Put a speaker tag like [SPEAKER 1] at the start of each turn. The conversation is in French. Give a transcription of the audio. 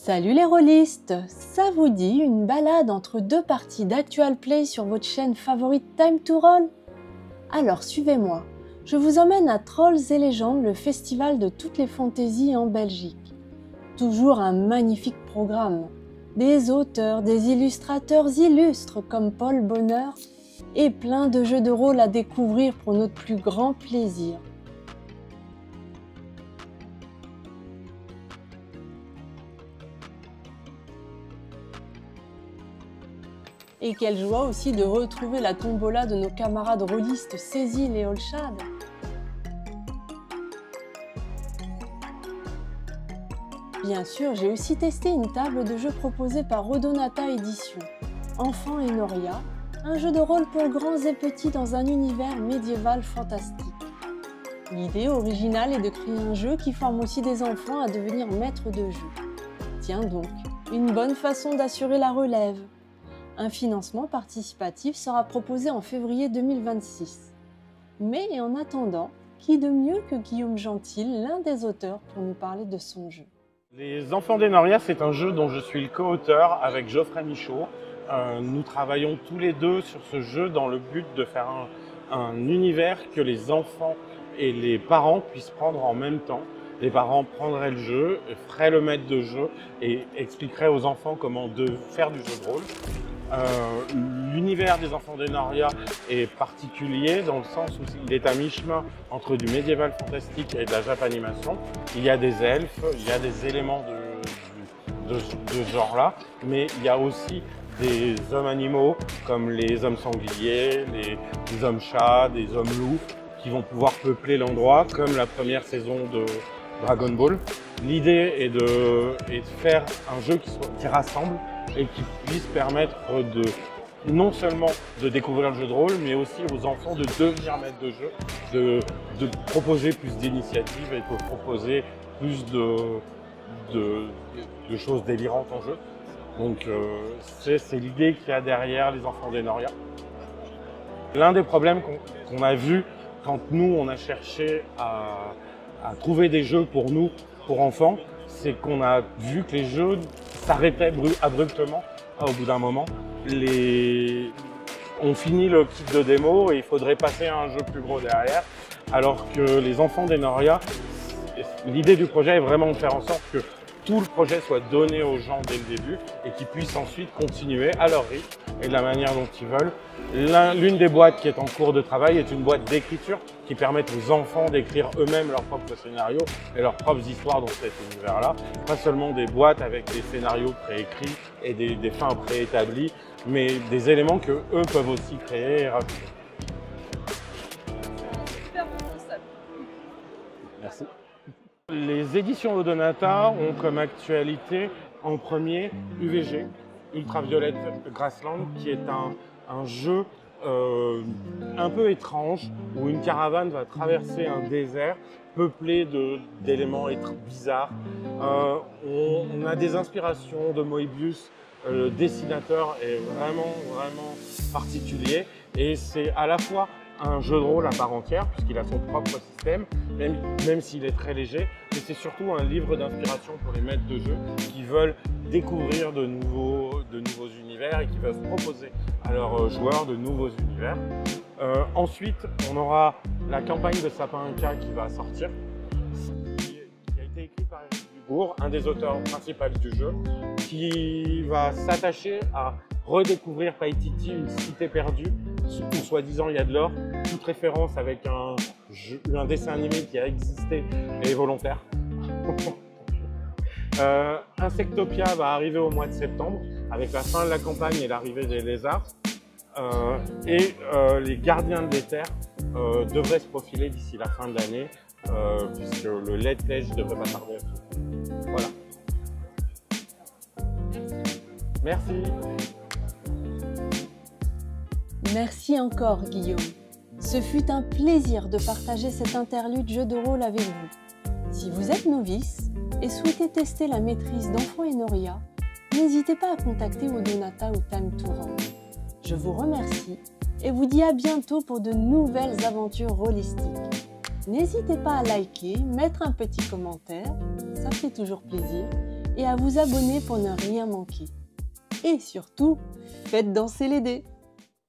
[SPEAKER 1] Salut les rôlistes! Ça vous dit une balade entre deux parties d'Actual Play sur votre chaîne favorite Time to Roll? Alors suivez-moi, je vous emmène à Trolls et Légendes, le festival de toutes les fantaisies en Belgique. Toujours un magnifique programme, des auteurs, des illustrateurs illustres comme Paul Bonheur et plein de jeux de rôle à découvrir pour notre plus grand plaisir. Et quelle joie aussi de retrouver la tombola de nos camarades rôlistes Cécile et Olshad. Bien sûr, j'ai aussi testé une table de jeu proposée par Odonata Éditions, Enfants et Noria, un jeu de rôle pour grands et petits dans un univers médiéval fantastique. L'idée originale est de créer un jeu qui forme aussi des enfants à devenir maîtres de jeu. Tiens donc, une bonne façon d'assurer la relève. Un financement participatif sera proposé en février 2026. Mais en attendant, qui de mieux que Guillaume Gentil, l'un des auteurs, pour nous parler de son jeu?
[SPEAKER 2] Les Enfants des Noria, c'est un jeu dont je suis le co-auteur avec Geoffrey Michaud. Nous travaillons tous les deux sur ce jeu dans le but de faire un univers que les enfants et les parents puissent prendre en même temps. Les parents prendraient le jeu, feraient le maître de jeu et expliqueraient aux enfants comment faire du jeu de rôle. L'univers des Enfants des Noria est particulier dans le sens où il est à mi-chemin entre du médiéval fantastique et de la japanimation. Il y a des elfes, il y a des éléments de ce genre-là, mais il y a aussi des hommes animaux comme les hommes sangliers, des hommes chats, des hommes loups qui vont pouvoir peupler l'endroit comme la première saison de Dragon Ball. L'idée est de faire un jeu qui rassemble et qui puisse permettre non seulement de découvrir le jeu de rôle, mais aussi aux enfants de devenir maîtres de jeu, de proposer plus d'initiatives et de proposer plus de choses délirantes en jeu. Donc c'est l'idée qu'il y a derrière les Enfants des Noria. L'un des problèmes qu'on a vu quand nous on a cherché à trouver des jeux pour nous, pour enfants, c'est qu'on a vu que les jeux s'arrêtaient abruptement au bout d'un moment. On finit le kit de démo et il faudrait passer à un jeu plus gros derrière, alors que les Enfants des Noria, l'idée du projet est vraiment de faire en sorte que tout le projet soit donné aux gens dès le début et qu'ils puissent ensuite continuer à leur rythme et de la manière dont ils veulent. L'une des boîtes qui est en cours de travail est une boîte d'écriture qui permet aux enfants d'écrire eux-mêmes leurs propres scénarios et leurs propres histoires dans cet univers-là. Pas seulement des boîtes avec des scénarios préécrits et des fins préétablies, mais des éléments que eux peuvent aussi créer et rajouter. Merci. Les éditions Odonata ont comme actualité en premier UVG, Ultraviolet Grassland, qui est un jeu un peu étrange où une caravane va traverser un désert peuplé d'éléments bizarres. On a des inspirations de Moebius, le dessinateur est vraiment particulier et c'est à la fois un jeu de rôle à part entière puisqu'il a son propre système, même s'il est très léger, mais c'est surtout un livre d'inspiration pour les maîtres de jeu qui veulent découvrir de nouveaux univers et qui veulent proposer à leurs joueurs de nouveaux univers. Ensuite, on aura la campagne de Sapin Inca qui va sortir, qui a été écrite par Eric Dubourg, un des auteurs principaux du jeu, qui va s'attacher à redécouvrir Paititi, une cité perdue, où soi-disant il y a de l'or. Toute référence avec un dessin animé qui a existé est volontaire. Insectopia va arriver au mois de septembre avec la fin de la campagne et l'arrivée des lézards. Les gardiens de l'éther devraient se profiler d'ici la fin de l'année puisque le Let Pledge devrait pas tarder à tout. Voilà. Merci.
[SPEAKER 1] Merci encore Guillaume. Ce fut un plaisir de partager cet interlude jeu de rôle avec vous. Si vous êtes novice et souhaitez tester la maîtrise d'Enfants et Noria, n'hésitez pas à contacter Odonata ou Time to Roll. Je vous remercie et vous dis à bientôt pour de nouvelles aventures rôlistiques. N'hésitez pas à liker, mettre un petit commentaire, ça fait toujours plaisir, et à vous abonner pour ne rien manquer. Et surtout, faites danser les dés!